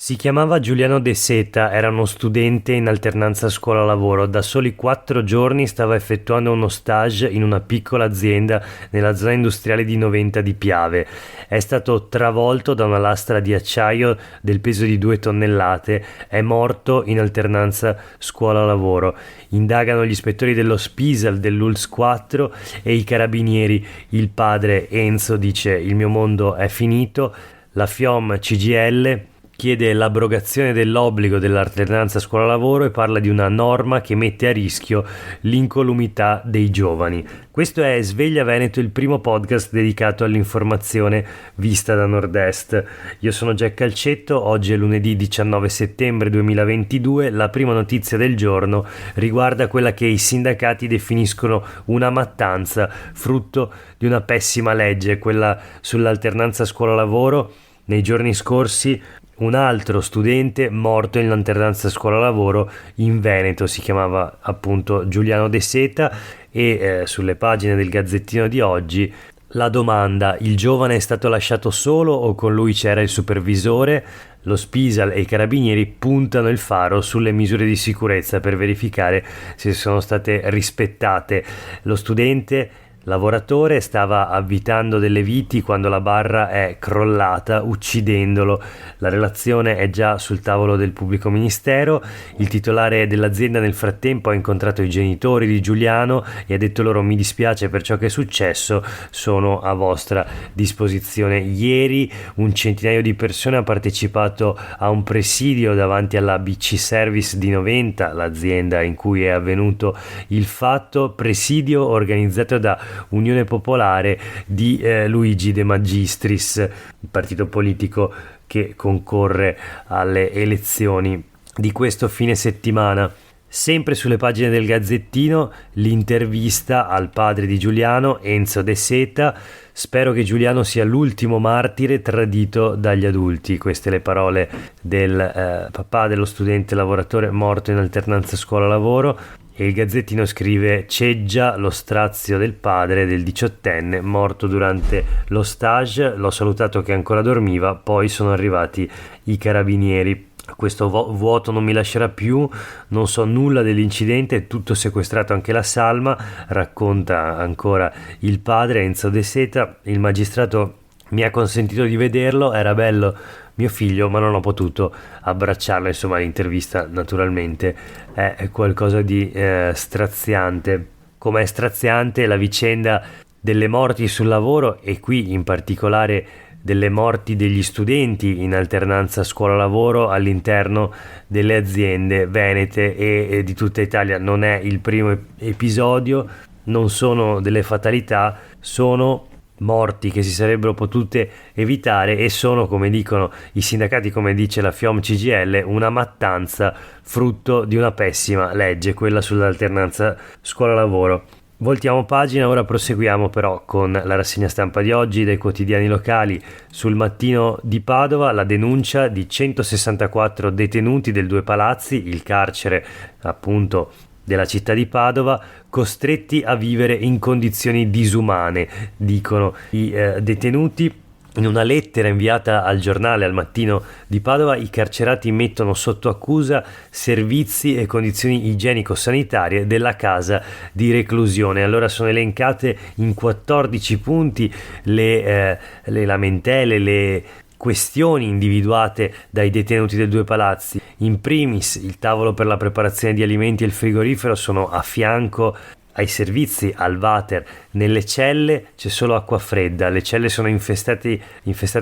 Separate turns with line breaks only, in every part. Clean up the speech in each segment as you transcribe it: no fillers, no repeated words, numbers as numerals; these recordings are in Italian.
Si chiamava Giuliano De Seta, era uno studente in alternanza scuola-lavoro. Da soli 4 giorni stava effettuando uno stage in una piccola azienda nella zona industriale di Noventa di Piave. È stato travolto da una lastra di acciaio del peso di 2 tonnellate. È morto in alternanza scuola-lavoro. Indagano gli ispettori dello Spisal, dell'ULSS 4 e i carabinieri. Il padre Enzo dice: il mio mondo è finito. La FIOM CGIL chiede l'abrogazione dell'obbligo dell'alternanza scuola-lavoro e parla di una norma che mette a rischio l'incolumità dei giovani. Questo è Sveglia Veneto, il primo podcast dedicato all'informazione vista da Nord-Est. Io sono Jack Calcetto, oggi è lunedì 19 settembre 2022. La prima notizia del giorno riguarda quella che i sindacati definiscono una mattanza, frutto di una pessima legge, quella sull'alternanza scuola-lavoro. Nei giorni scorsi un altro studente morto in alternanza scuola-lavoro in Veneto, si chiamava appunto Giuliano De Seta e sulle pagine del Gazzettino di oggi la domanda: il giovane è stato lasciato solo o con lui c'era il supervisore? Lo Spisal e i carabinieri puntano il faro sulle misure di sicurezza per verificare se sono state rispettate. Lo studente lavoratore stava avvitando delle viti quando la barra è crollata, uccidendolo. La relazione è già sul tavolo del pubblico ministero. Il titolare dell'azienda nel frattempo ha incontrato i genitori di Giuliano e ha detto loro: mi dispiace per ciò che è successo, sono a vostra disposizione. Ieri un centinaio di persone ha partecipato a un presidio davanti alla BC Service di Noventa, l'azienda in cui è avvenuto il fatto, presidio organizzato da Unione Popolare di Luigi De Magistris, il partito politico che concorre alle elezioni di questo fine settimana. Sempre sulle pagine del Gazzettino l'intervista al padre di Giuliano, Enzo De Seta. Spero che Giuliano sia l'ultimo martire tradito dagli adulti. Queste le parole del papà dello studente lavoratore morto in alternanza scuola-lavoro. E il Gazzettino scrive: ceggia lo strazio del padre del 18enne morto durante lo stage, l'ho salutato che ancora dormiva, poi sono arrivati i carabinieri. Questo vuoto non mi lascerà più, non so nulla dell'incidente, è tutto sequestrato, anche la salma, racconta ancora il padre Enzo De Seta. Il magistrato mi ha consentito di vederlo, era bello mio figlio, ma non ho potuto abbracciarlo. Insomma, l'intervista naturalmente è qualcosa di straziante. Come è straziante la vicenda delle morti sul lavoro, e qui in particolare delle morti degli studenti in alternanza scuola-lavoro all'interno delle aziende venete e di tutta Italia. Non è il primo episodio, non sono delle fatalità, sono morti che si sarebbero potute evitare e sono, come dicono i sindacati, come dice la FIOM CGIL, una mattanza frutto di una pessima legge, quella sull'alternanza scuola-lavoro. Voltiamo pagina, ora proseguiamo però con la rassegna stampa di oggi dai quotidiani locali. Sul Mattino di Padova la denuncia di 164 detenuti del Due Palazzi, il carcere appunto della città di Padova, costretti a vivere in condizioni disumane, dicono i detenuti. In una lettera inviata al giornale Al Mattino di Padova, i carcerati mettono sotto accusa servizi e condizioni igienico-sanitarie della casa di reclusione. Allora sono elencate in 14 punti le lamentele, le questioni individuate dai detenuti del Due Palazzi. In primis, il tavolo per la preparazione di alimenti e il frigorifero sono a fianco ai servizi, al water. Nelle celle c'è solo acqua fredda, le celle sono infestate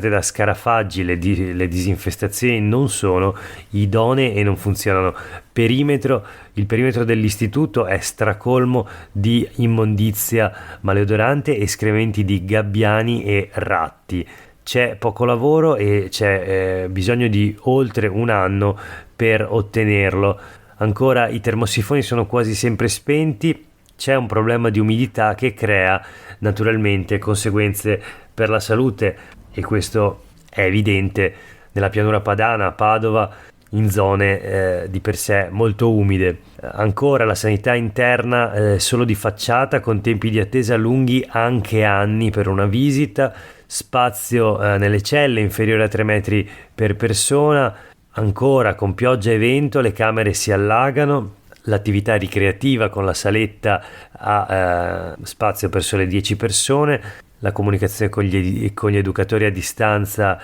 da scarafaggi, le disinfestazioni non sono idonee e non funzionano. Il perimetro dell'istituto è stracolmo di immondizia maleodorante, escrementi di gabbiani e ratti. C'è poco lavoro e c'è bisogno di oltre un anno per ottenerlo. Ancora i termosifoni sono quasi sempre spenti. C'è un problema di umidità che crea naturalmente conseguenze per la salute, e questo è evidente nella pianura padana, a Padova, in zone di per sé molto umide. Ancora la sanità interna solo di facciata, con tempi di attesa lunghi anche anni per una visita, spazio nelle celle inferiore a 3 metri per persona. Ancora con pioggia e vento le camere si allagano, l'attività ricreativa con la saletta ha spazio per sole 10 persone, la comunicazione con gli educatori a distanza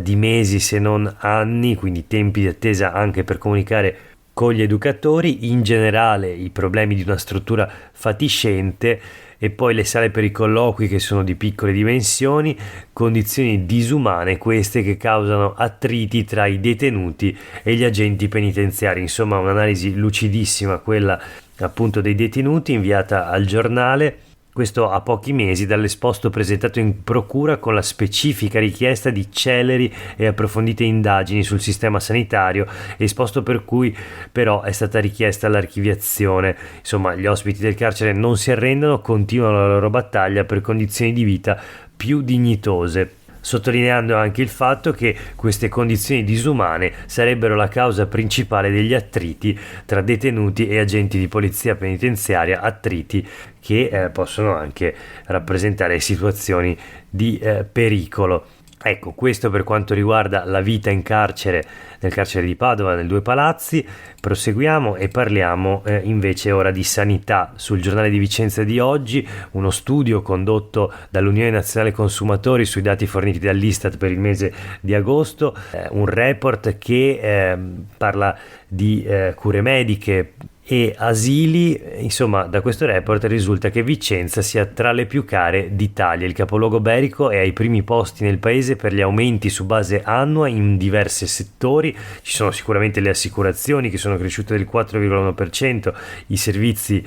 di mesi se non anni, quindi tempi di attesa anche per comunicare con gli educatori, in generale i problemi di una struttura fatiscente, e poi le sale per i colloqui che sono di piccole dimensioni, condizioni disumane queste che causano attriti tra i detenuti e gli agenti penitenziari. Insomma, un'analisi lucidissima quella appunto dei detenuti, inviata al Giornale. Questo a pochi mesi dall'esposto presentato in procura con la specifica richiesta di celeri e approfondite indagini sul sistema sanitario, esposto per cui però è stata richiesta l'archiviazione. Insomma, gli ospiti del carcere non si arrendono, continuano la loro battaglia per condizioni di vita più dignitose, sottolineando anche il fatto che queste condizioni disumane sarebbero la causa principale degli attriti tra detenuti e agenti di polizia penitenziaria, attriti che possono anche rappresentare situazioni di pericolo. Ecco, questo per quanto riguarda la vita in carcere, nel carcere di Padova, nel Due Palazzi. Proseguiamo e parliamo invece ora di sanità. Sul Giornale di Vicenza di oggi, uno studio condotto dall'Unione Nazionale Consumatori sui dati forniti dall'Istat per il mese di agosto, un report che parla di cure mediche e asili. Insomma, da questo report risulta che Vicenza sia tra le più care d'Italia. Il capoluogo berico è ai primi posti nel paese per gli aumenti su base annua in diversi settori. Ci sono sicuramente le assicurazioni che sono cresciute del 4,1%, i servizi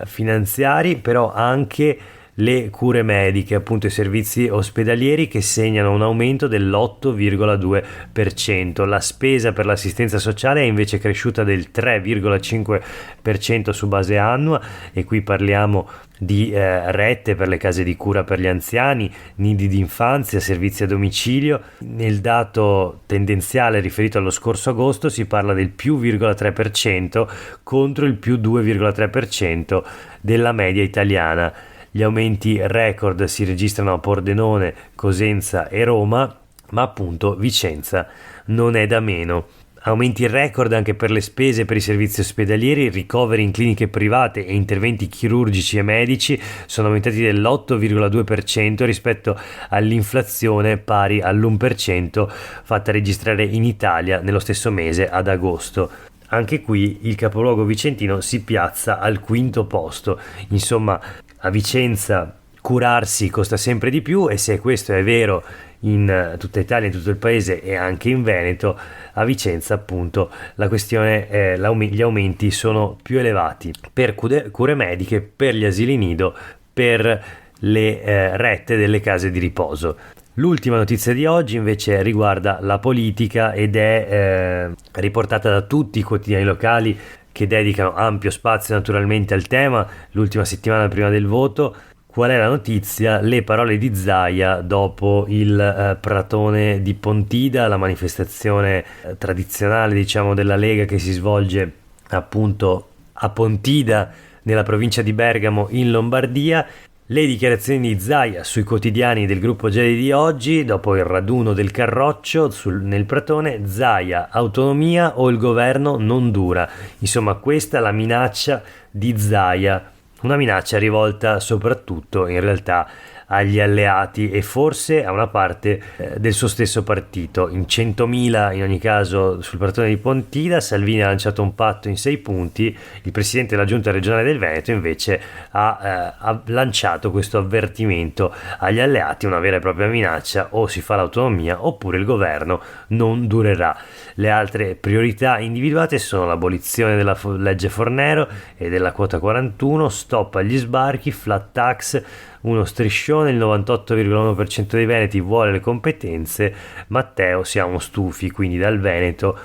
finanziari, però anche le cure mediche, appunto i servizi ospedalieri, che segnano un aumento dell'8,2%. La spesa per l'assistenza sociale è invece cresciuta del 3,5% su base annua, e qui parliamo di rette per le case di cura per gli anziani, nidi d'infanzia, servizi a domicilio. Nel dato tendenziale riferito allo scorso agosto si parla del più 0,3% contro il più 2,3% della media italiana. Gli aumenti record si registrano a Pordenone, Cosenza e Roma, ma appunto Vicenza non è da meno. Aumenti record anche per le spese per i servizi ospedalieri, ricoveri in cliniche private e interventi chirurgici e medici sono aumentati dell'8,2% rispetto all'inflazione pari all'1% fatta registrare in Italia nello stesso mese ad agosto. Anche qui il capoluogo vicentino si piazza al quinto posto. Insomma, a Vicenza curarsi costa sempre di più, e se questo è vero in tutta Italia, in tutto il paese e anche in Veneto, a Vicenza appunto la questione è gli aumenti sono più elevati per cure mediche, per gli asili nido, per le rette delle case di riposo. L'ultima notizia di oggi invece riguarda la politica ed è riportata da tutti i quotidiani locali, che dedicano ampio spazio naturalmente al tema. L'ultima settimana prima del voto, qual è la notizia? Le parole di Zaia dopo il pratone di Pontida, la manifestazione tradizionale diciamo della Lega che si svolge appunto a Pontida nella provincia di Bergamo in Lombardia. Le dichiarazioni di Zaia sui quotidiani del gruppo Gedi di oggi, dopo il raduno del Carroccio nel Pratone: Zaia, autonomia o il governo non dura. Insomma, questa è la minaccia di Zaia, una minaccia rivolta soprattutto in realtà agli alleati e forse a una parte del suo stesso partito. In 100.000 in ogni caso sul Pratone di Pontida. Salvini ha lanciato un patto in 6 punti, il presidente della giunta regionale del Veneto invece ha lanciato questo avvertimento agli alleati, una vera e propria minaccia: o si fa l'autonomia oppure il governo non durerà. Le altre priorità individuate sono l'abolizione della legge Fornero e della quota 41, stop agli sbarchi, flat tax, uno striscione. Il 98,1% dei veneti vuole le competenze. Matteo: siamo stufi. Quindi dal Veneto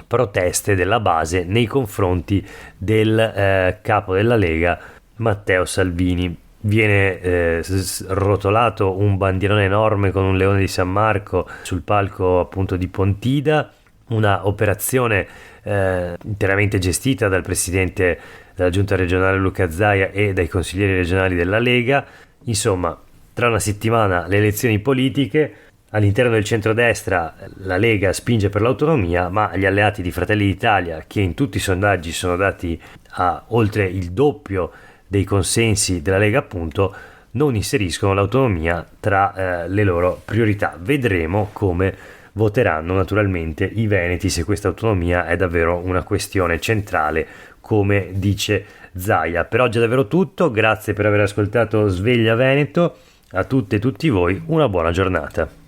proteste della base nei confronti del capo della Lega Matteo Salvini. Viene rotolato un bandierone enorme con un leone di San Marco sul palco appunto di Pontida, una operazione interamente gestita dal presidente della giunta regionale Luca Zaia e dai consiglieri regionali della Lega. Insomma, tra una settimana le elezioni politiche. All'interno del centrodestra la Lega spinge per l'autonomia, ma gli alleati di Fratelli d'Italia, che in tutti i sondaggi sono dati a oltre il doppio dei consensi della Lega appunto, non inseriscono l'autonomia tra le loro priorità. Vedremo come voteranno naturalmente i veneti, se questa autonomia è davvero una questione centrale, come dice Zaia. Per oggi è davvero tutto, grazie per aver ascoltato Sveglia Veneto, a tutte e tutti voi una buona giornata.